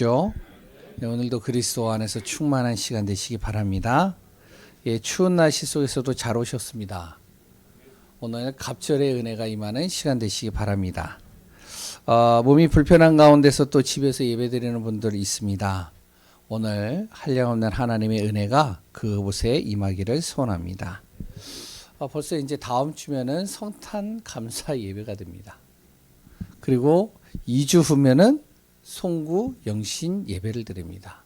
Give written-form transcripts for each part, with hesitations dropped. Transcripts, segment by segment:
네, 오늘도 그리스도 안에서 충만한 시간 되시기 바랍니다. 예, 추운 날씨 속에서도 잘 오셨습니다. 오늘 갑절의 은혜가 임하는 시간 되시기 바랍니다. 몸이 불편한 가운데서 또 집에서 예배드리는 분들이 있습니다. 오늘 한량없는 하나님의 은혜가 그곳에 임하기를 소원합니다. 벌써 이제 다음 주면은 성탄 감사 예배가 됩니다. 그리고 2주 후면은 송구 영신 예배를 드립니다.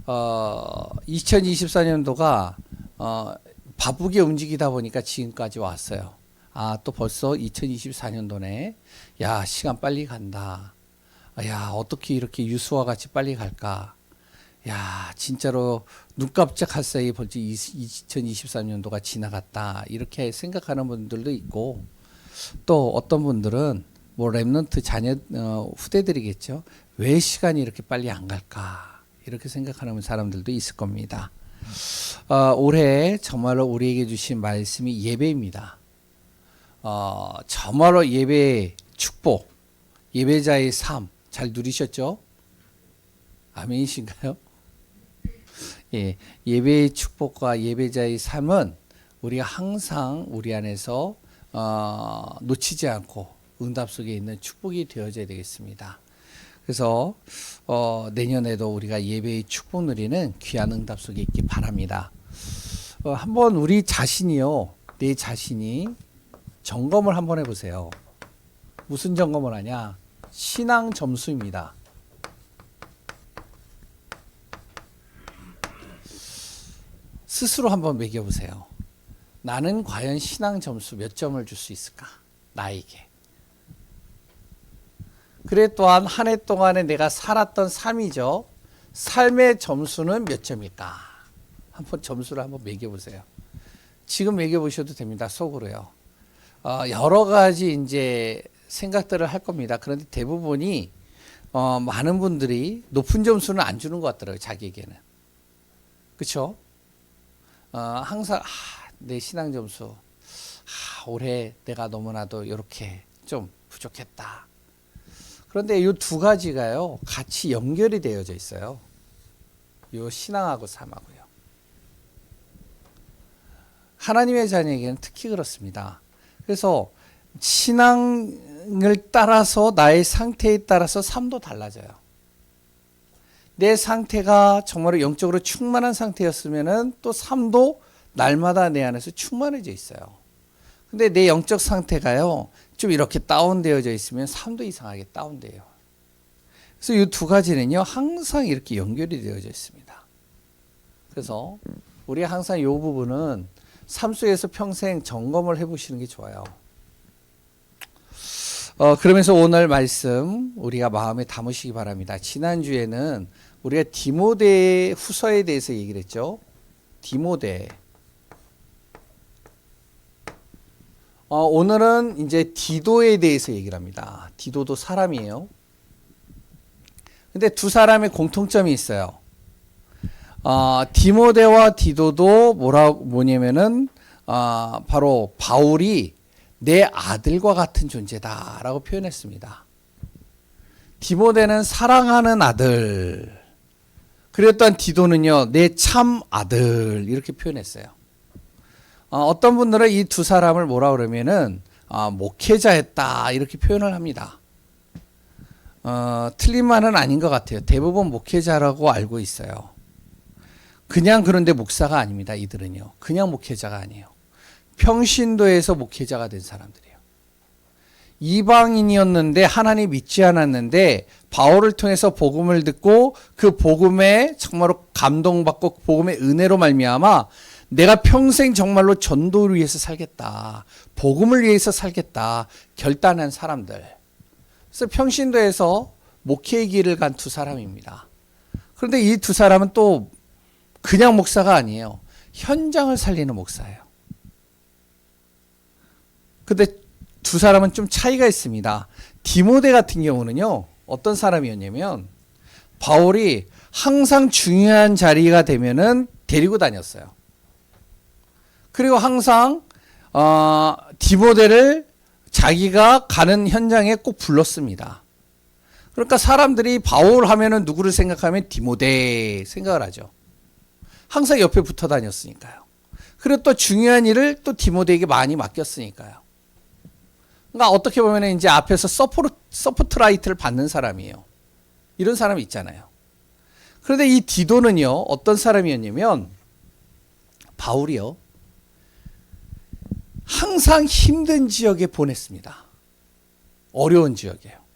2024년도가 바쁘게 움직이다 보니까 지금까지 왔어요. 또 벌써 2024년도네. 야, 시간 빨리 간다. 야, 어떻게 이렇게 유수와 같이 빨리 갈까? 야, 진짜로 눈 깜짝할 사이에 벌써 2023년도가 지나갔다. 이렇게 생각하는 분들도 있고, 또 어떤 분들은 뭐 랩런트 자녀 후대들이겠죠. 왜 시간이 이렇게 빨리 안 갈까? 이렇게 생각하는 사람들도 있을 겁니다. 올해 정말로 우리에게 주신 말씀이 예배입니다. 정말로 예배의 축복, 예배자의 삶 잘 누리셨죠? 아멘이신가요? 예, 예배의 축복과 예배자의 삶은 우리가 항상 우리 안에서 놓치지 않고 응답 속에 있는 축복이 되어져야 되겠습니다. 그래서 내년에도 우리가 예배의 축복 누리는 귀한 응답 속에 있기 바랍니다. 한번 우리 자신이요, 내 자신이 점검을 한번 해보세요. 무슨 점검을 하냐? 신앙 점수입니다. 스스로 한번 매겨보세요. 나는 과연 신앙 점수 몇 점을 줄 수 있을까? 나에게. 그래 또한 한 해 동안에 내가 살았던 삶이죠. 삶의 점수는 몇 점일까? 한번 점수를 한번 매겨보세요. 지금 매겨보셔도 됩니다. 속으로요. 여러 가지 이제 생각들을 할 겁니다. 그런데 대부분이 많은 분들이 높은 점수는 안 주는 것 같더라고요. 자기에게는. 그렇죠? 항상 내 신앙 점수 올해 내가 너무나도 이렇게 좀 부족했다. 그런데 이 두 가지가요, 같이 연결이 되어져 있어요. 이 신앙하고 삶하고요. 하나님의 자녀에게는 특히 그렇습니다. 그래서 신앙을 따라서 나의 상태에 따라서 삶도 달라져요. 내 상태가 정말로 영적으로 충만한 상태였으면은 또 삶도 날마다 내 안에서 충만해져 있어요. 근데 내 영적 상태가요, 좀 이렇게 다운되어져 있으면 삶도 이상하게 다운돼요. 그래서 이 두 가지는요, 항상 이렇게 연결이 되어져 있습니다. 그래서 우리가 항상 이 부분은 삶 속에서 평생 점검을 해보시는 게 좋아요. 그러면서 오늘 말씀 우리가 마음에 담으시기 바랍니다. 지난주에는 우리가 디모데 후서에 대해서 얘기를 했죠. 디모데. 오늘은 이제 디도에 대해서 얘기를 합니다. 디도도 사람이에요. 근데 두 사람의 공통점이 있어요. 디모데와 디도도 뭐냐면은 바로 바울이 내 아들과 같은 존재다라고 표현했습니다. 디모데는 사랑하는 아들, 그리고 또한 디도는요, 내 참 아들, 이렇게 표현했어요. 어떤 분들은 이 두 사람을 뭐라 그러면은 목회자였다 이렇게 표현을 합니다. 틀린 말은 아닌 것 같아요. 대부분 목회자라고 알고 있어요. 그냥 그런데 목사가 아닙니다. 이들은요, 그냥 목회자가 아니에요. 평신도에서 목회자가 된 사람들이에요. 이방인이었는데 하나님 믿지 않았는데 바울을 통해서 복음을 듣고 그 복음에 정말로 감동받고 복음의 은혜로 말미암아 내가 평생 정말로 전도를 위해서 살겠다, 복음을 위해서 살겠다 결단한 사람들. 그래서 평신도에서 목회의 길을 간 두 사람입니다. 그런데 이 두 사람은 또 그냥 목사가 아니에요. 현장을 살리는 목사예요. 근데 두 사람은 좀 차이가 있습니다. 디모데 같은 경우는요, 어떤 사람이었냐면 바울이 항상 중요한 자리가 되면은 데리고 다녔어요. 그리고 항상 디모데를 자기가 가는 현장에 꼭 불렀습니다. 그러니까 사람들이 바울 하면은 누구를 생각하면 디모데 생각을 하죠. 항상 옆에 붙어 다녔으니까요. 그리고 또 중요한 일을 또 디모데에게 많이 맡겼으니까요. 그러니까 어떻게 보면 이제 앞에서 서포트라이트를 받는 사람이에요. 이런 사람이 있잖아요. 그런데 이 디도는요, 어떤 사람이었냐면, 바울이요, 항상 힘든 지역에 보냈습니다. 어려운 지역이에요.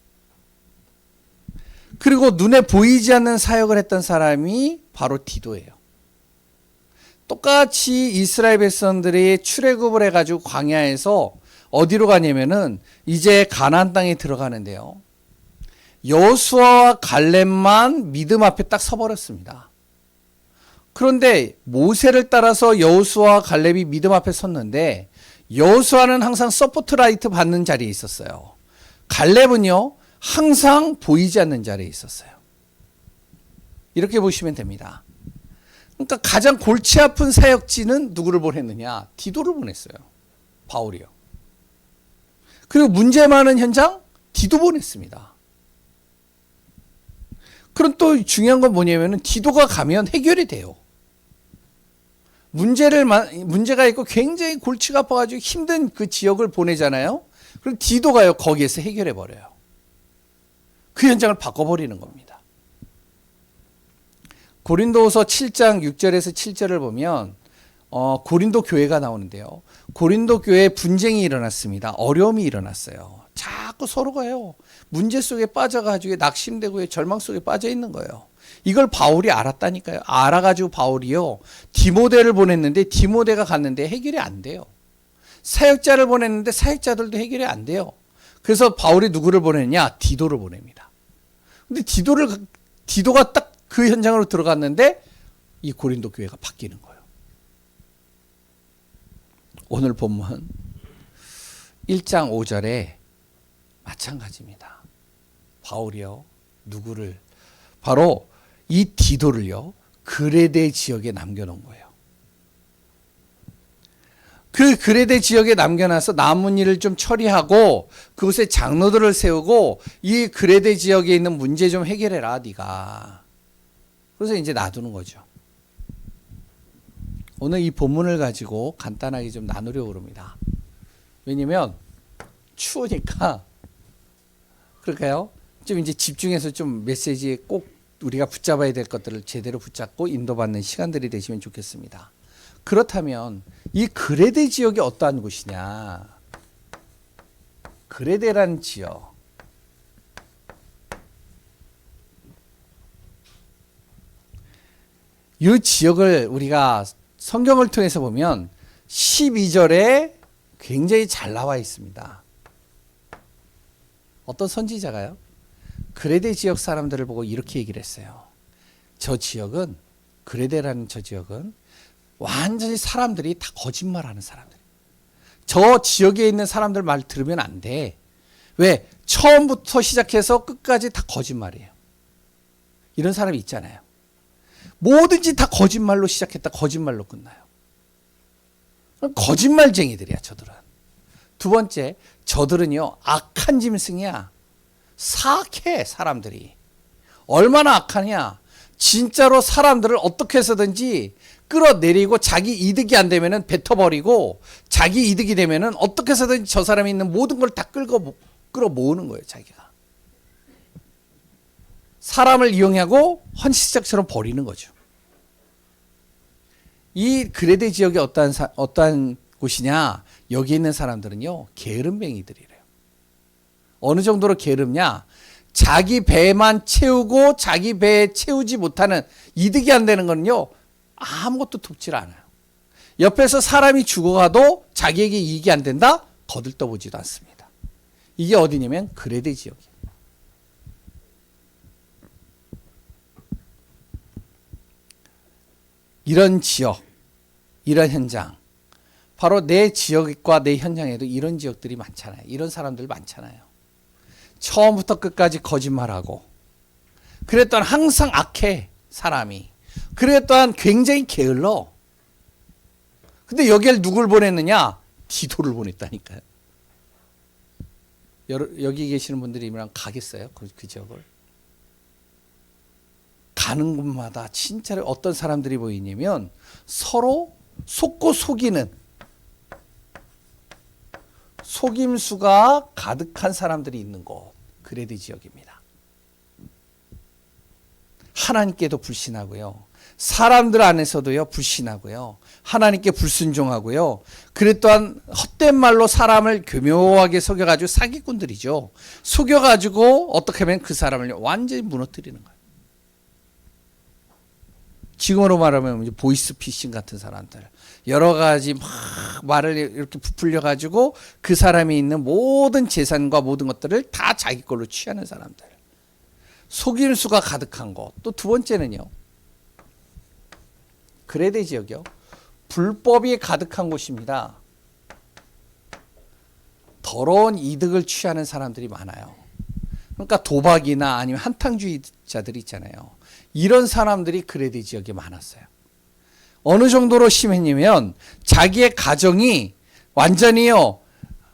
그리고 눈에 보이지 않는 사역을 했던 사람이 바로 디도예요. 똑같이 이스라엘 백성들이 출애굽을 해가지고 광야에서 어디로 가냐면은 이제 가나안 땅에 들어가는데요. 여호수아와 갈렙만 믿음 앞에 딱 서버렸습니다. 그런데 모세를 따라서 여호수아와 갈렙이 믿음 앞에 섰는데 여호수아는 항상 서포트라이트 받는 자리에 있었어요. 갈렙은요, 항상 보이지 않는 자리에 있었어요. 이렇게 보시면 됩니다. 그러니까 가장 골치 아픈 사역지는 누구를 보냈느냐? 디도를 보냈어요. 바울이요. 그리고 문제 많은 현장? 디도 보냈습니다. 그럼 또 중요한 건 뭐냐면은 디도가 가면 해결이 돼요. 문제가 있고 굉장히 골치가 아파가지고 힘든 그 지역을 보내잖아요. 그럼 디도가요, 거기에서 해결해 버려요. 그 현장을 바꿔버리는 겁니다. 고린도후서 7장 6절에서 7절을 보면 고린도 교회가 나오는데요. 고린도 교회에 분쟁이 일어났습니다. 어려움이 일어났어요. 자꾸 서로가요, 문제 속에 빠져가지고 낙심되고 절망 속에 빠져 있는 거예요. 이걸 바울이 알았다니까요. 알아가지고 바울이요, 디모데를 보냈는데 디모데가 갔는데 해결이 안 돼요. 사역자를 보냈는데 사역자들도 해결이 안 돼요. 그래서 바울이 누구를 보냈냐? 디도를 보냅니다. 근데 디도가 딱 그 현장으로 들어갔는데 이 고린도 교회가 바뀌는 거예요. 오늘 본문 1장 5절에 마찬가지입니다. 바울이요, 누구를, 바로 이 디도를요, 그레데 지역에 남겨놓은 거예요. 그 그레데 지역에 남겨놔서 남은 일을 좀 처리하고 그곳에 장로들을 세우고 이 그레데 지역에 있는 문제 좀 해결해라, 네가. 그래서 이제 놔두는 거죠. 오늘 이 본문을 가지고 간단하게 좀 나누려고 합니다. 왜냐면 추우니까. 그럴까요? 좀 이제 집중해서 좀 메시지에 꼭 우리가 붙잡아야 될 것들을 제대로 붙잡고 인도받는 시간들이 되시면 좋겠습니다. 그렇다면 이 그레데 지역이 어떠한 곳이냐? 그레데라는 지역. 이 지역을 우리가 성경을 통해서 보면 12절에 굉장히 잘 나와 있습니다. 어떤 선지자가요, 그레데 지역 사람들을 보고 이렇게 얘기를 했어요. 저 지역은, 그레데라는 저 지역은 완전히 사람들이 다 거짓말하는 사람들. 저 지역에 있는 사람들 말 들으면 안 돼. 왜? 처음부터 시작해서 끝까지 다 거짓말이에요. 이런 사람이 있잖아요. 뭐든지 다 거짓말로 시작했다 거짓말로 끝나요. 거짓말쟁이들이야, 저들은. 두 번째, 저들은요, 악한 짐승이야. 사악해, 사람들이. 얼마나 악하냐? 진짜로 사람들을 어떻게 해서든지 끌어내리고 자기 이득이 안 되면은 뱉어버리고 자기 이득이 되면은 어떻게 해서든지 저 사람이 있는 모든 걸 다 끌어 모으는 거예요, 자기가. 사람을 이용하고 헌시작처럼 버리는 거죠. 이 그레데 지역이 어떠한 곳이냐? 여기 있는 사람들은요, 게으름뱅이들이래요. 어느 정도로 게으름냐? 자기 배만 채우고 자기 배에 채우지 못하는, 이득이 안 되는 거는요, 아무것도 돕질 않아요. 옆에서 사람이 죽어가도 자기에게 이익이 안 된다? 거들떠보지도 않습니다. 이게 어디냐면 그레데 지역이에요. 이런 지역, 이런 현장, 바로 내 지역과 내 현장에도 이런 지역들이 많잖아요. 이런 사람들 많잖아요. 처음부터 끝까지 거짓말하고, 그래 또한 항상 악해, 사람이. 그래 또한 굉장히 게을러. 근데 여기를 누굴 보냈느냐? 디도를 보냈다니까요. 여기 계시는 분들이 이랑 가겠어요? 그 지역을? 가는 곳마다 진짜로 어떤 사람들이 보이냐면 서로 속고 속이는 속임수가 가득한 사람들이 있는 곳, 그레드 지역입니다. 하나님께도 불신하고요. 사람들 안에서도요, 불신하고요. 하나님께 불순종하고요. 그래 또한 헛된 말로 사람을 교묘하게 속여가지고 사기꾼들이죠. 속여가지고 어떻게 하면 그 사람을 완전히 무너뜨리는 거예요. 지금으로 말하면 보이스피싱 같은 사람들. 여러 가지 막 말을 이렇게 부풀려가지고 그 사람이 있는 모든 재산과 모든 것들을 다 자기 걸로 취하는 사람들. 속임수가 가득한 곳. 또 두 번째는요. 그레데 지역이요. 불법이 가득한 곳입니다. 더러운 이득을 취하는 사람들이 많아요. 그러니까 도박이나 아니면 한탕주의자들이 있잖아요. 이런 사람들이 그레데 지역에 많았어요. 어느 정도로 심했냐면 자기의 가정이 완전히요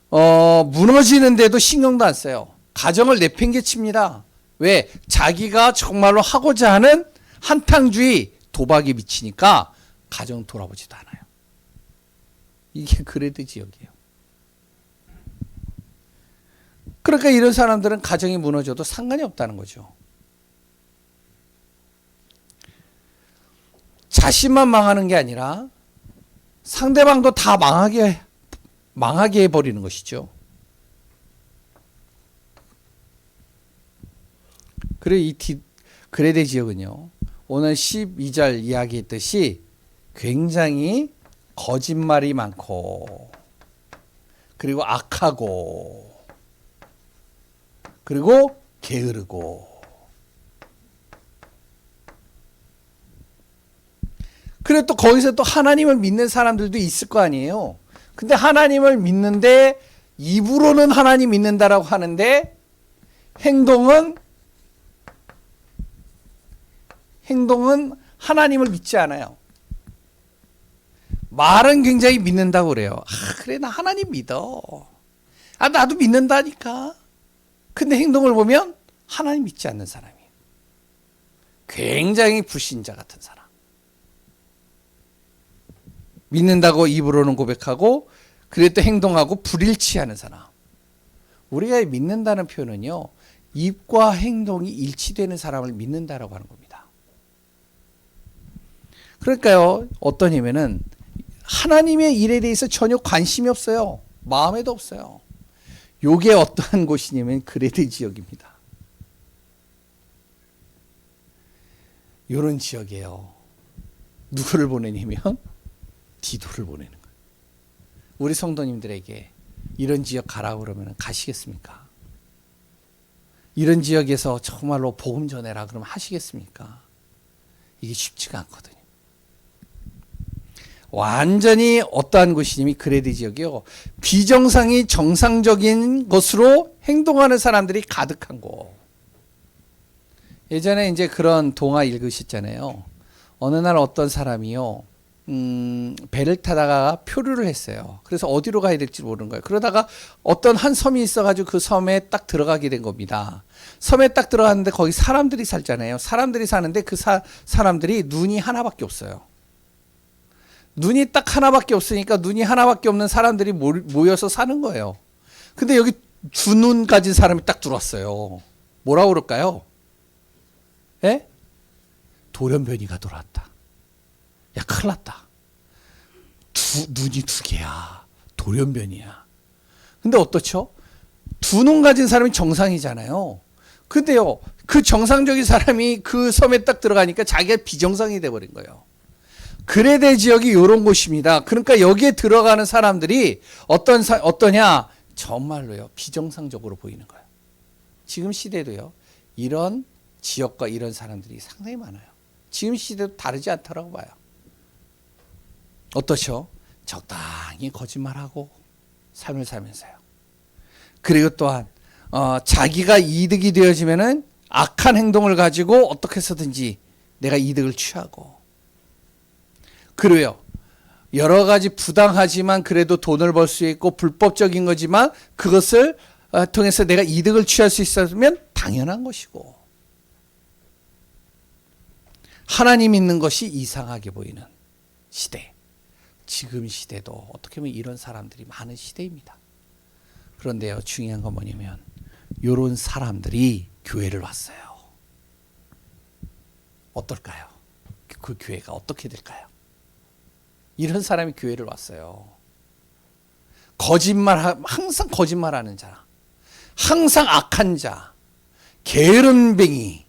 무너지는데도 신경도 안 써요. 가정을 내팽개칩니다. 왜? 자기가 정말로 하고자 하는 한탕주의, 도박에 미치니까 가정 돌아보지도 않아요. 이게 그레데 지역이에요. 그러니까 이런 사람들은 가정이 무너져도 상관이 없다는 거죠. 자신만 망하는 게 아니라 상대방도 다 망하게 해버리는 것이죠. 그래 이 그레데 지역은요. 오늘 12절 이야기했듯이 굉장히 거짓말이 많고 그리고 악하고 그리고 게으르고 그래 또 거기서 또 하나님을 믿는 사람들도 있을 거 아니에요. 근데 하나님을 믿는데 입으로는 하나님 믿는다라고 하는데 행동은 하나님을 믿지 않아요. 말은 굉장히 믿는다고 그래요. 그래 나 하나님 믿어. 나도 믿는다니까. 근데 행동을 보면 하나님 믿지 않는 사람이에요. 굉장히 불신자 같은 사람. 믿는다고 입으로는 고백하고 그래 또 행동하고 불일치하는 사람. 우리가 믿는다는 표현은요. 입과 행동이 일치되는 사람을 믿는다라고 하는 겁니다. 그러니까요. 어떠냐면은 하나님의 일에 대해서 전혀 관심이 없어요. 마음에도 없어요. 요게 어떠한 곳이냐면 그레데 지역입니다. 요런 지역이에요. 누구를 보내냐면 디도를 보내는 거예요. 우리 성도님들에게 이런 지역 가라고 그러면 가시겠습니까? 이런 지역에서 정말로 복음 전해라 그러면 하시겠습니까? 이게 쉽지가 않거든요. 완전히 어떠한 곳이냐면 그레데 지역이요. 비정상이 정상적인 것으로 행동하는 사람들이 가득한 곳. 예전에 이제 그런 동화 읽으셨잖아요. 어느 날 어떤 사람이요. 배를 타다가 표류를 했어요. 그래서 어디로 가야 될지 모르는 거예요. 그러다가 어떤 한 섬이 있어가지고 그 섬에 딱 들어가게 된 겁니다. 섬에 딱 들어갔는데 거기 사람들이 살잖아요. 사람들이 사는데 그 사람들이 눈이 하나밖에 없어요. 눈이 딱 하나밖에 없으니까 눈이 하나밖에 없는 사람들이 모여서 사는 거예요. 근데 여기 두 눈 가진 사람이 딱 들어왔어요. 뭐라고 그럴까요? 예? 돌연변이가 돌아왔다. 야, 큰일 났다. 눈이 두 개야. 돌연변이야. 근데 어떻죠? 두 눈 가진 사람이 정상이잖아요. 근데요, 그 정상적인 사람이 그 섬에 딱 들어가니까 자기가 비정상이 돼버린 거예요. 그레데 지역이 이런 곳입니다. 그러니까 여기에 들어가는 사람들이 어떠냐? 정말로요, 비정상적으로 보이는 거예요. 지금 시대도요, 이런 지역과 이런 사람들이 상당히 많아요. 지금 시대도 다르지 않다라고 봐요. 어떠셔? 적당히 거짓말하고 삶을 살면서요. 그리고 또한 자기가 이득이 되어지면은 악한 행동을 가지고 어떻게 해서든지 내가 이득을 취하고 그래요. 여러 가지 부당하지만 그래도 돈을 벌 수 있고 불법적인 거지만 그것을 통해서 내가 이득을 취할 수 있으면 당연한 것이고 하나님 믿는 것이 이상하게 보이는 시대. 지금 시대도 어떻게 보면 이런 사람들이 많은 시대입니다. 그런데요, 중요한 건 뭐냐면 이런 사람들이 교회를 왔어요. 어떨까요? 그 교회가 어떻게 될까요? 이런 사람이 교회를 왔어요. 항상 거짓말하는 자, 항상 악한 자, 게으름뱅이,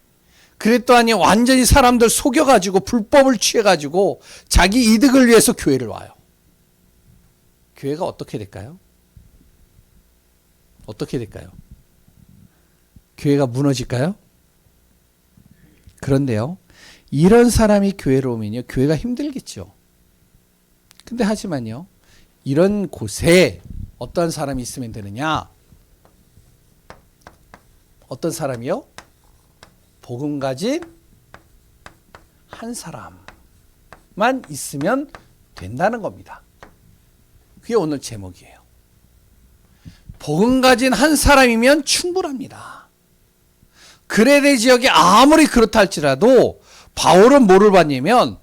그랬더니 완전히 사람들 속여가지고 불법을 취해가지고 자기 이득을 위해서 교회를 와요. 교회가 어떻게 될까요? 어떻게 될까요? 교회가 무너질까요? 그런데요, 이런 사람이 교회로 오면요, 교회가 힘들겠죠. 근데 하지만요, 이런 곳에 어떤 사람이 있으면 되느냐? 어떤 사람이요? 복음 가진 한 사람만 있으면 된다는 겁니다. 그게 오늘 제목이에요. 복음 가진 한 사람이면 충분합니다. 그레데 지역이 아무리 그렇다 할지라도 바울은 뭐를 봤냐면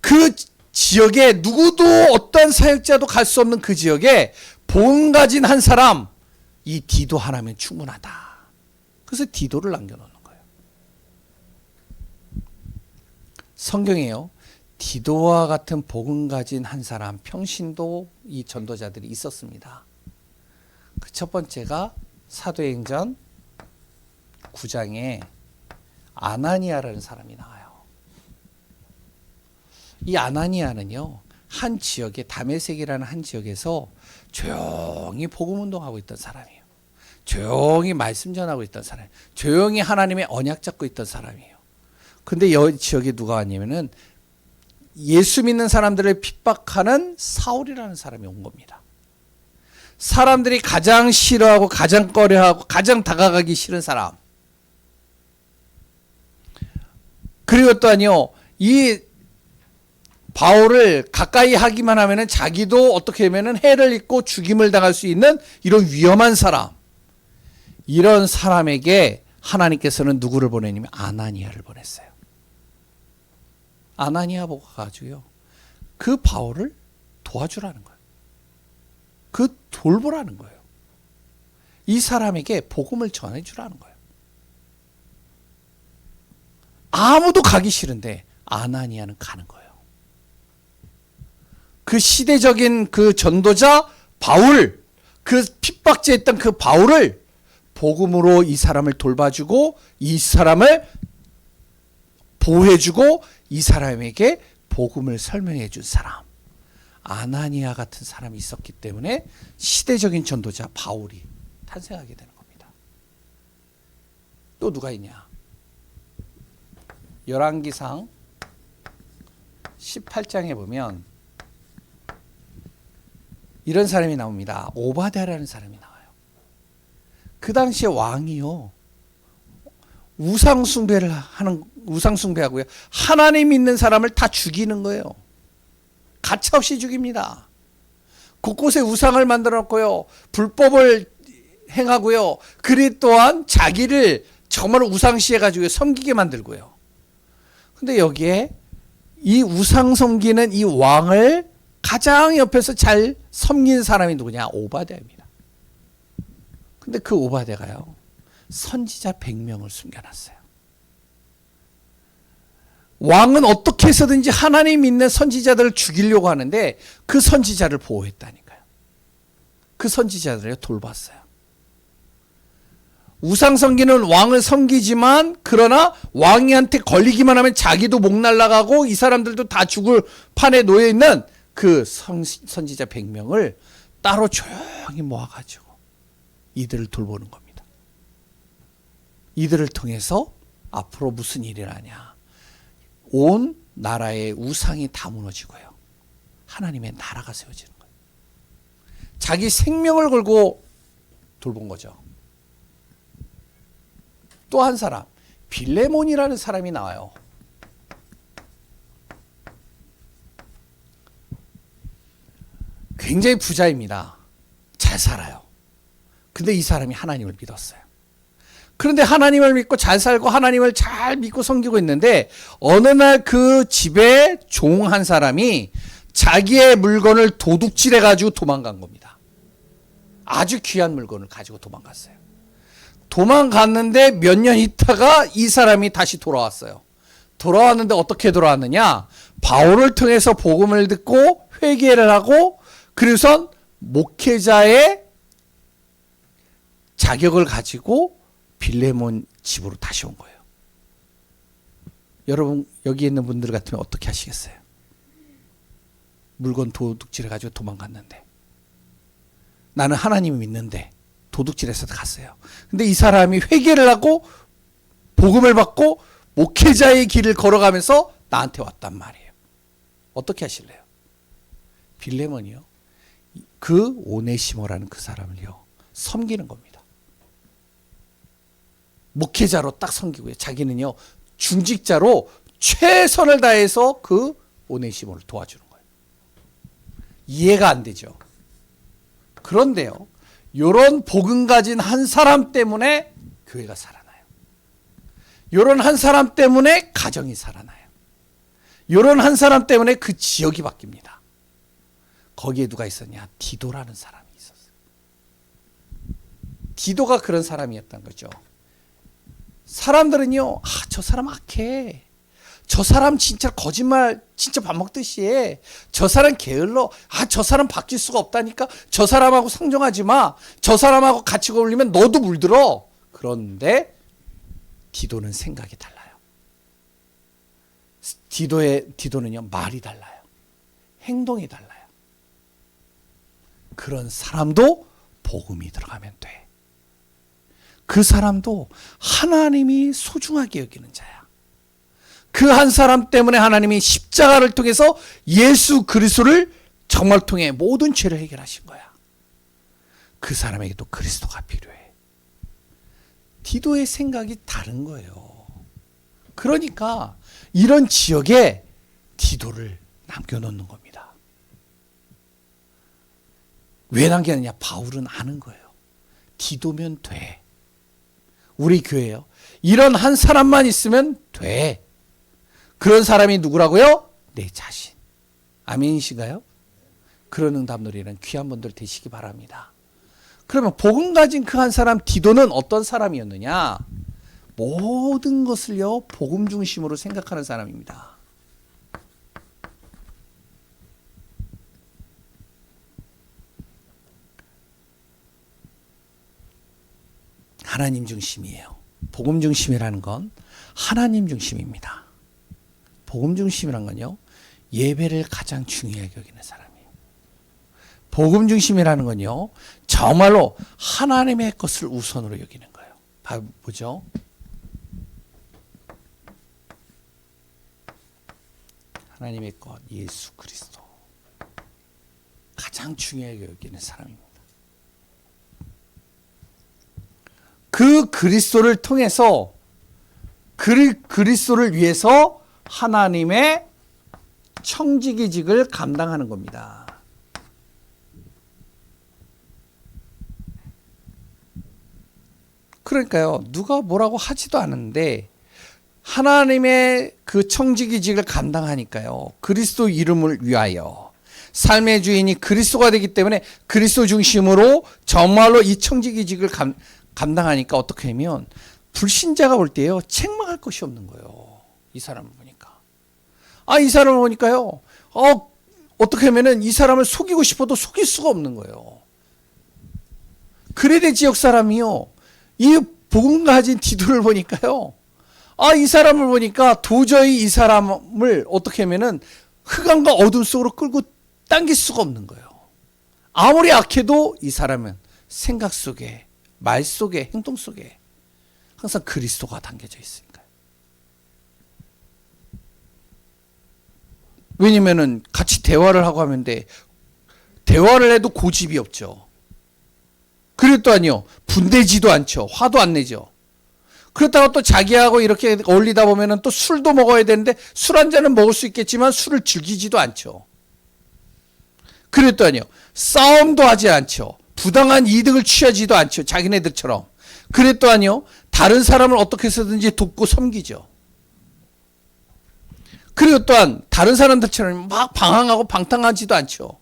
그 지역에 누구도 어떤 사역자도 갈 수 없는 그 지역에 복음 가진 한 사람, 이 디도 하나면 충분하다. 그래서 디도를 남겨놓는 거예요. 성경에요, 디도와 같은 복음 가진 한 사람, 평신도 이 전도자들이 있었습니다. 그 첫 번째가 사도행전 9장에 아나니아라는 사람이 나와요. 이 아나니아는요, 한 지역에, 다메섹이라는 한 지역에서 조용히 복음 운동하고 있던 사람이에요. 조용히 말씀 전하고 있던 사람이에요. 조용히 하나님의 언약 잡고 있던 사람이에요. 근데 이 지역에 누가 왔냐면은 예수 믿는 사람들을 핍박하는 사울이라는 사람이 온 겁니다. 사람들이 가장 싫어하고 가장 꺼려하고 가장 다가가기 싫은 사람. 그리고 또한요, 이 바울을 가까이 하기만 하면은 자기도 어떻게 하면은 해를 입고 죽임을 당할 수 있는 이런 위험한 사람. 이런 사람에게 하나님께서는 누구를 보내냐면 아나니아를 보냈어요. 아나니아 보고 가지고요, 그 바울을 도와주라는 거예요. 그 돌보라는 거예요. 이 사람에게 복음을 전해주라는 거예요. 아무도 가기 싫은데 아나니아는 가는 거예요. 그 시대적인 그 전도자 바울, 그 핍박죄했던 그 바울을 복음으로 이 사람을 돌봐주고 이 사람을 보호해주고 이 사람에게 복음을 설명해 준 사람, 아나니아 같은 사람이 있었기 때문에 시대적인 전도자 바울이 탄생하게 되는 겁니다. 또 누가 있냐? 열왕기상 18장에 보면 이런 사람이 나옵니다. 오바댜라는 사람이 나와요. 그 당시에 왕이요, 우상숭배하고요, 하나님 믿는 사람을 다 죽이는 거예요. 가차없이 죽입니다. 곳곳에 우상을 만들어 놓고요, 불법을 행하고요, 그리 또한 자기를 정말 우상시해 가지고 섬기게 만들고요. 근데 여기에 이 우상 섬기는 이 왕을 가장 옆에서 잘 섬긴 사람이 누구냐? 오바댜입니다. 근데 그 오바댜가요, 선지자 100명을 숨겨놨어요. 왕은 어떻게 해서든지 하나님 믿는 선지자들을 죽이려고 하는데 그 선지자를 보호했다니까요. 그 선지자들을 돌봤어요. 우상 섬기는 왕을 섬기지만 그러나 왕이한테 걸리기만 하면 자기도 목 날라가고 이 사람들도 다 죽을 판에 놓여 있는 그 선지자 100명을 따로 조용히 모아가지고 이들을 돌보는 겁니다. 이들을 통해서 앞으로 무슨 일이 나냐? 온 나라의 우상이 다 무너지고요, 하나님의 나라가 세워지는 거예요. 자기 생명을 걸고 돌본 거죠. 또 한 사람, 빌레몬이라는 사람이 나와요. 굉장히 부자입니다. 잘 살아요. 근데 이 사람이 하나님을 믿었어요. 그런데 하나님을 믿고 잘 살고 하나님을 잘 믿고 섬기고 있는데 어느 날 그 집에 종 한 사람이 자기의 물건을 도둑질해 가지고 도망간 겁니다. 아주 귀한 물건을 가지고 도망갔어요. 도망갔는데 몇 년 있다가 이 사람이 다시 돌아왔어요. 돌아왔는데 어떻게 돌아왔느냐? 바울을 통해서 복음을 듣고 회개를 하고 그래서 목회자의 자격을 가지고 빌레몬 집으로 다시 온 거예요. 여러분 여기 있는 분들 같으면 어떻게 하시겠어요? 물건 도둑질해 가지고 도망갔는데 나는 하나님을 믿는데 도둑질해서 갔어요. 근데 이 사람이 회개를 하고 복음을 받고 목회자의 길을 걸어가면서 나한테 왔단 말이에요. 어떻게 하실래요? 빌레몬이요. 그 오네시모라는 그 사람을요. 섬기는 겁니다. 목회자로 딱 섬기고요. 자기는요. 중직자로 최선을 다해서 그 오네시모를 도와주는 거예요. 이해가 안 되죠. 그런데요. 요런 복음 가진 한 사람 때문에 교회가 살아나요. 요런 한 사람 때문에 가정이 살아나요. 요런 한 사람 때문에 그 지역이 바뀝니다. 거기에 누가 있었냐? 디도라는 사람이 있었어요. 디도가 그런 사람이었던 거죠. 사람들은요, 저 사람 악해. 저 사람 진짜 거짓말 진짜 밥 먹듯이 해. 저 사람 게을러. 저 사람 바뀔 수가 없다니까. 저 사람하고 상종하지 마. 저 사람하고 같이 어울리면 너도 물들어. 그런데 디도는 생각이 달라요. 디도는요, 말이 달라요. 행동이 달라요. 그런 사람도 복음이 들어가면 돼. 그 사람도 하나님이 소중하게 여기는 자야. 그 한 사람 때문에 하나님이 십자가를 통해서 예수 그리스도를 정말 통해 모든 죄를 해결하신 거야. 그 사람에게도 그리스도가 필요해. 디도의 생각이 다른 거예요. 그러니까 이런 지역에 디도를 남겨놓는 겁니다. 왜 남겨놓냐? 바울은 아는 거예요. 디도면 돼. 우리 교회요. 이런 한 사람만 있으면 돼. 그런 사람이 누구라고요? 내 자신. 아멘이신가요? 그런 응답 누리는 귀한 분들 되시기 바랍니다. 그러면 복음 가진 그 한 사람 디도는 어떤 사람이었느냐? 모든 것을요 복음 중심으로 생각하는 사람입니다. 하나님 중심이에요. 복음 중심이라는 건 하나님 중심입니다. 복음 중심이란 건요, 예배를 가장 중요하게 여기는 사람이에요. 복음 중심이라는 건요, 정말로 하나님의 것을 우선으로 여기는 거예요. 뭐죠? 하나님의 것, 예수 그리스도. 가장 중요하게 여기는 사람입니다. 그 그리스도를 통해서, 그리스도를 위해서 하나님의 청지기직을 감당하는 겁니다. 그러니까요, 누가 뭐라고 하지도 않은데 하나님의 그 청지기직을 감당하니까요, 그리스도 이름을 위하여 삶의 주인이 그리스도가 되기 때문에 그리스도 중심으로 정말로 이 청지기직을 감당하니까 어떻게 하면 불신자가 볼 때요, 책망할 것이 없는 거예요. 이 사람을 보니까. 이 사람을 보니까요, 어떻게 하면은 이 사람을 속이고 싶어도 속일 수가 없는 거예요. 그레데 지역 사람이요, 이 복음 가진 디도를 보니까요, 이 사람을 보니까 도저히 이 사람을 어떻게 하면은 흑암과 어둠 속으로 끌고 당길 수가 없는 거예요. 아무리 악해도 이 사람은 생각 속에, 말 속에, 행동 속에 항상 그리스도가 담겨져 있으니까요. 왜냐면은 같이 대화를 하고 하면 대화를 해도 고집이 없죠. 그래도 아니요, 분대지도 않죠. 화도 안 내죠. 그렇다고 또 자기하고 이렇게 어울리다 보면은 또 술도 먹어야 되는데 술 한 잔은 먹을 수 있겠지만 술을 즐기지도 않죠. 그래도 아니요, 싸움도 하지 않죠. 부당한 이득을 취하지도 않죠. 자기네들처럼. 그래도 아니요, 다른 사람을 어떻게 해서든지 돕고 섬기죠. 그리고 또한 다른 사람들처럼 막 방황하고 방탕하지도 않죠.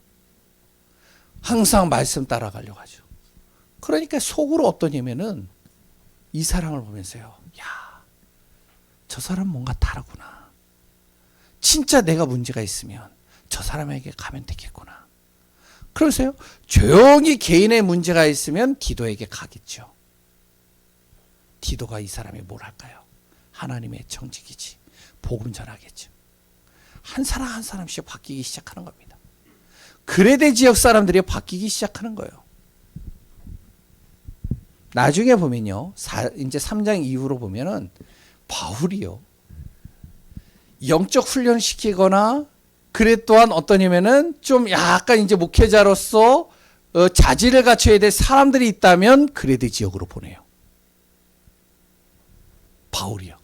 항상 말씀 따라가려고 하죠. 그러니까 속으로 어떠냐면은 이 사람을 보면서요. 야, 저 사람 뭔가 다르구나. 진짜 내가 문제가 있으면 저 사람에게 가면 되겠구나. 그러세요. 조용히 개인의 문제가 있으면 디도에게 가겠죠. 디도가 이 사람이 뭘 할까요? 하나님의 정직이지. 복음 전하겠죠. 한 사람 한 사람씩 바뀌기 시작하는 겁니다. 그레데 지역 사람들이 바뀌기 시작하는 거예요. 나중에 보면요. 이제 3장 이후로 보면은 바울이요. 영적 훈련을 시키거나 그래 또한 어떠냐면은 좀 약간 이제 목회자로서 자질을 갖춰야 될 사람들이 있다면 그레데 지역으로 보내요. 바울이요.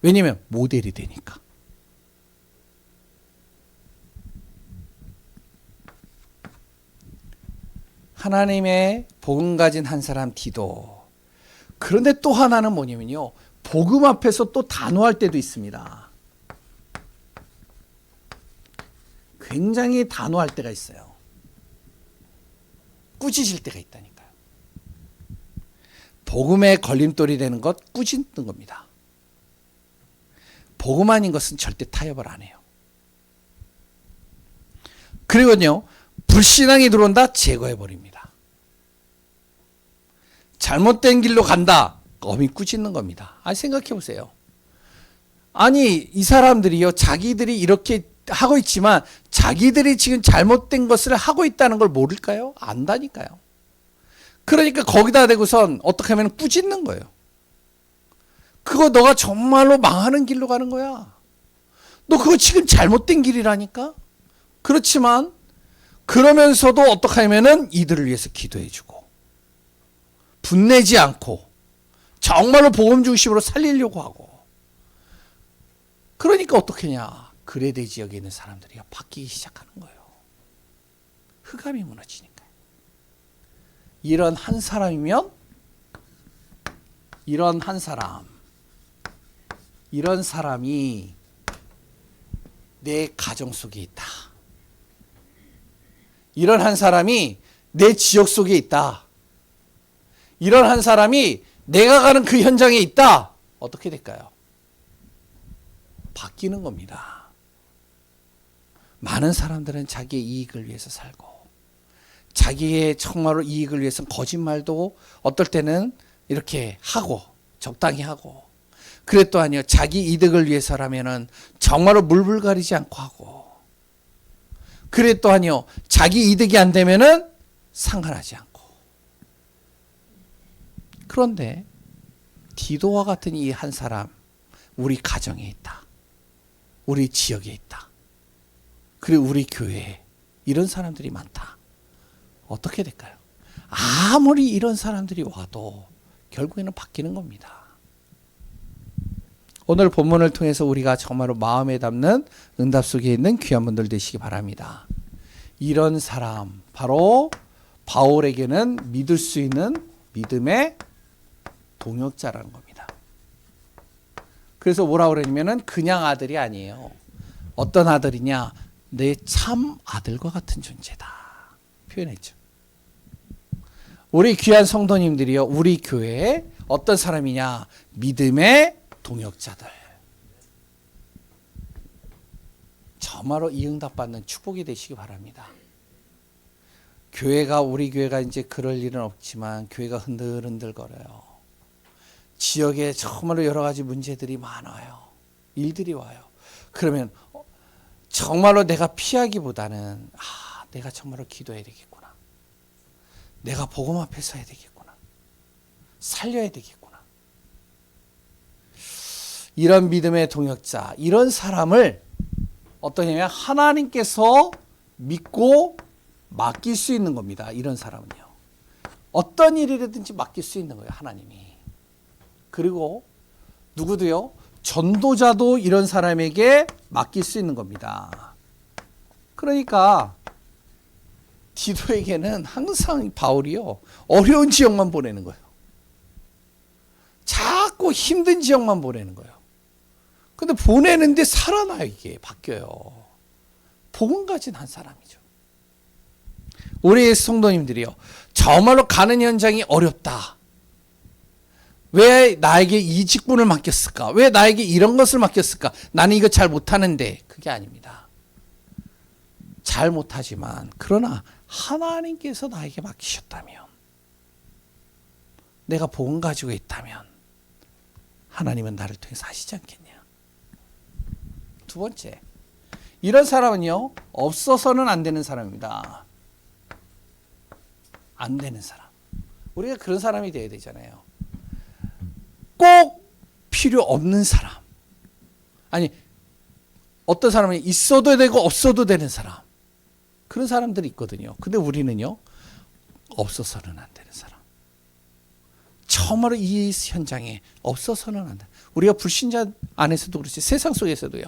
왜냐면 모델이 되니까. 하나님의 복음 가진 한 사람 디도. 그런데 또 하나는 뭐냐면요. 복음 앞에서 또 단호할 때도 있습니다. 굉장히 단호할 때가 있어요. 꾸짖을 때가 있다니까요. 복음의 걸림돌이 되는 것 꾸짖는 겁니다. 복음 아닌 것은 절대 타협을 안 해요. 그리고요. 불신앙이 들어온다 제거해버립니다. 잘못된 길로 간다. 엄히 꾸짖는 겁니다. 아니 생각해 보세요. 아니 이 사람들이요. 자기들이 이렇게 하고 있지만 자기들이 지금 잘못된 것을 하고 있다는 걸 모를까요? 안다니까요. 그러니까 거기다 대고선 어떻게 하면 꾸짖는 거예요. 그거 너가 정말로 망하는 길로 가는 거야. 너 그거 지금 잘못된 길이라니까. 그렇지만 그러면서도 어떻게 하면은 이들을 위해서 기도해주고 분내지 않고 정말로 복음 중심으로 살리려고 하고. 그러니까 어떻게 하냐. 그레데 지역에 있는 사람들이 바뀌기 시작하는 거예요. 흑암이 무너지니까. 이런 한 사람이면 이런 사람이 내 가정 속에 있다. 이런 한 사람이 내 지역 속에 있다. 이런 한 사람이 내가 가는 그 현장에 있다. 어떻게 될까요? 바뀌는 겁니다. 많은 사람들은 자기의 이익을 위해서 살고 자기의 정말로 이익을 위해서는 거짓말도 어떨 때는 이렇게 하고 적당히 하고 그래 또 아니요. 자기 이득을 위해서라면은 정말로 물불 가리지 않고 하고 그래 또 아니요. 자기 이득이 안 되면은 상관하지 않고. 그런데 디도와 같은 이 한 사람 우리 가정에 있다. 우리 지역에 있다. 그리고 우리 교회에 이런 사람들이 많다. 어떻게 될까요? 아무리 이런 사람들이 와도 결국에는 바뀌는 겁니다. 오늘 본문을 통해서 우리가 정말로 마음에 담는 응답 속에 있는 귀한 분들 되시기 바랍니다. 이런 사람 바로 바울에게는 믿을 수 있는 믿음의 동역자라는 겁니다. 그래서 뭐라고 그러냐면은 그냥 아들이 아니에요. 어떤 아들이냐? 내 참 아들과 같은 존재다. 표현했죠. 우리 귀한 성도님들이요. 우리 교회에 어떤 사람이냐? 믿음의 동역자들. 정말로 이 응답 받는 축복이 되시기 바랍니다. 우리 교회가 이제 그럴 일은 없지만 교회가 흔들흔들 거려요. 지역에 정말로 여러 가지 문제들이 많아요. 일들이 와요. 그러면 정말로 내가 피하기보다는 내가 정말로 기도해야 되겠구나. 내가 복음 앞에 서야 되겠구나. 살려야 되겠구나. 이런 믿음의 동역자, 이런 사람을 어떠냐면 하나님께서 믿고 맡길 수 있는 겁니다. 이런 사람은요. 어떤 일이라든지 맡길 수 있는 거예요. 하나님이. 그리고 누구도요. 전도자도 이런 사람에게 맡길 수 있는 겁니다. 그러니까 디도에게는 항상 바울이요. 어려운 지역만 보내는 거예요. 춥고 힘든 지역만 보내는 거예요. 근데 보내는데 살아나요. 이게 바뀌어요. 복음 가진 한 사람이죠. 우리 성도님들이요, 정말로 가는 현장이 어렵다. 왜 나에게 이 직분을 맡겼을까? 왜 나에게 이런 것을 맡겼을까? 나는 이거 잘 못하는데. 그게 아닙니다. 잘 못하지만 그러나 하나님께서 나에게 맡기셨다면, 내가 복음 가지고 있다면 하나님은 나를 통해서 하시지 않겠냐. 두 번째, 이런 사람은요, 없어서는 안 되는 사람입니다. 안 되는 사람. 우리가 그런 사람이 되어야 되잖아요. 꼭 필요 없는 사람. 아니, 어떤 사람은 있어도 되고 없어도 되는 사람. 그런 사람들이 있거든요. 근데 우리는요, 없어서는 안 되는 사람. 정말로 이 현장에 없어서는 안 돼. 우리가 불신자 안에서도 그렇지, 세상 속에서도요,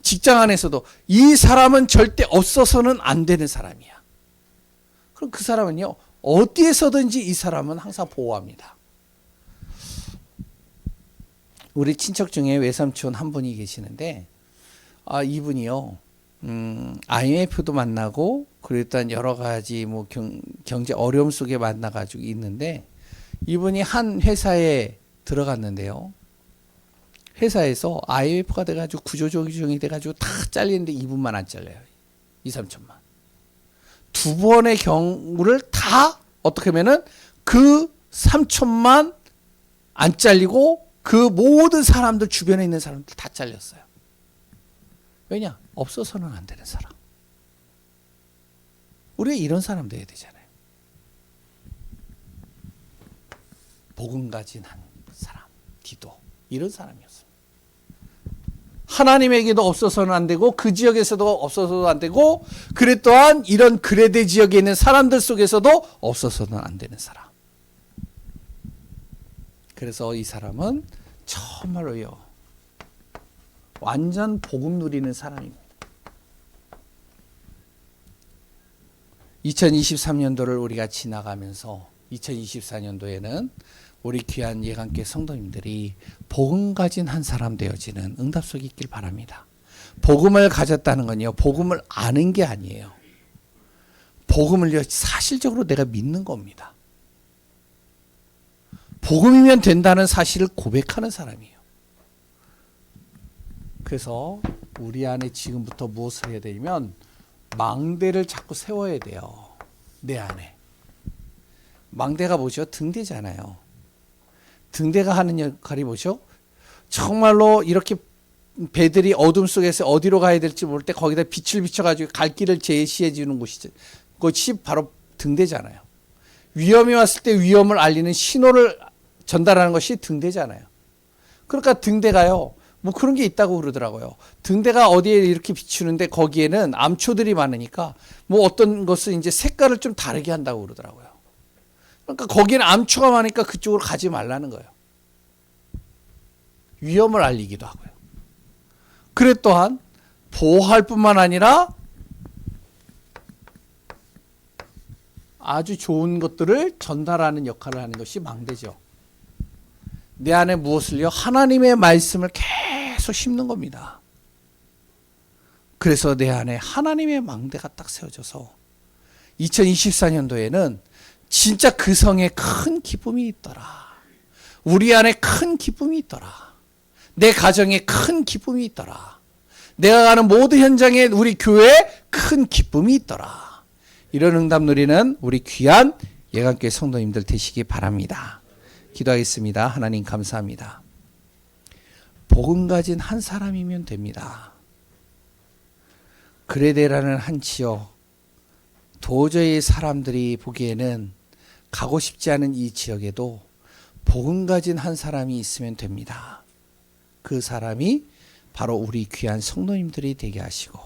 직장 안에서도 이 사람은 절대 없어서는 안 되는 사람이야. 그럼 그 사람은요, 어디에서든지 이 사람은 항상 보호합니다. 우리 친척 중에 외삼촌 한 분이 계시는데, 이분이요, IMF도 만나고, 그랬던 여러 가지 뭐 경제 어려움 속에 만나가지고 있는데, 이분이 한 회사에 들어갔는데요, 회사에서 IMF가 돼가지고 구조조정이 돼가지고 다 잘리는데 이분만 안 잘려요. 2, 3천만. 두 번의 경우를 다 어떻게 하면은 그 3천만 안 잘리고 그 모든 사람들, 주변에 있는 사람들 다 잘렸어요. 왜냐? 없어서는 안 되는 사람. 우리가 이런 사람 돼야 되잖아요. 복음 가진 한 사람, 디도, 이런 사람이었어요. 하나님에게도 없어서는 안 되고, 그 지역에서도 없어서도 안 되고, 그래 또한 이런 그레데 지역에 있는 사람들 속에서도 없어서는 안 되는 사람. 그래서 이 사람은 정말로요, 완전 복음 누리는 사람입니다. 2023년도를 우리가 지나가면서 2024년도에는 우리 귀한 예감교회 성도님들이 복음 가진 한 사람 되어지는 응답속이 있길 바랍니다. 복음을 가졌다는 건요, 복음을 아는 게 아니에요. 복음을요, 사실적으로 내가 믿는 겁니다. 복음이면 된다는 사실을 고백하는 사람이에요. 그래서 우리 안에 지금부터 무엇을 해야 되냐면, 망대를 자꾸 세워야 돼요. 내 안에. 망대가 뭐죠? 등대잖아요. 등대가 하는 역할이 뭐죠? 정말로 이렇게 배들이 어둠 속에서 어디로 가야 될지 모를 때 거기다 빛을 비춰가지고 갈 길을 제시해 주는 곳이죠. 그것이 바로 등대잖아요. 위험이 왔을 때 위험을 알리는 신호를 전달하는 것이 등대잖아요. 그러니까 등대가요, 뭐 그런 게 있다고 그러더라고요. 등대가 어디에 이렇게 비추는데 거기에는 암초들이 많으니까 뭐 어떤 것은 이제 색깔을 좀 다르게 한다고 그러더라고요. 그러니까 거기에는 암초가 많으니까 그쪽으로 가지 말라는 거예요. 위험을 알리기도 하고요. 그래 또한 보호할 뿐만 아니라 아주 좋은 것들을 전달하는 역할을 하는 것이 망대죠. 내 안에 무엇을요? 하나님의 말씀을 계속 심는 겁니다. 그래서 내 안에 하나님의 망대가 딱 세워져서 2024년도에는 진짜 그 성에 큰 기쁨이 있더라. 우리 안에 큰 기쁨이 있더라. 내 가정에 큰 기쁨이 있더라. 내가 가는 모든 현장에 우리 교회에 큰 기쁨이 있더라. 이런 응답 누리는 우리 귀한 예감교회 성도님들 되시기 바랍니다. 기도하겠습니다. 하나님 감사합니다. 복음 가진 한 사람이면 됩니다. 그레데라는 한 지역, 도저히 사람들이 보기에는 가고 싶지 않은 이 지역에도 복음 가진 한 사람이 있으면 됩니다. 그 사람이 바로 우리 귀한 성도님들이 되게 하시고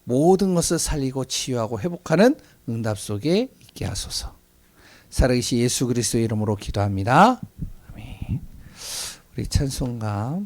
모든 것을 살리고 치유하고 회복하는 응답 속에 있게 하소서. 살아계신 예수 그리스도의 이름으로 기도합니다. 아멘. 우리 찬송가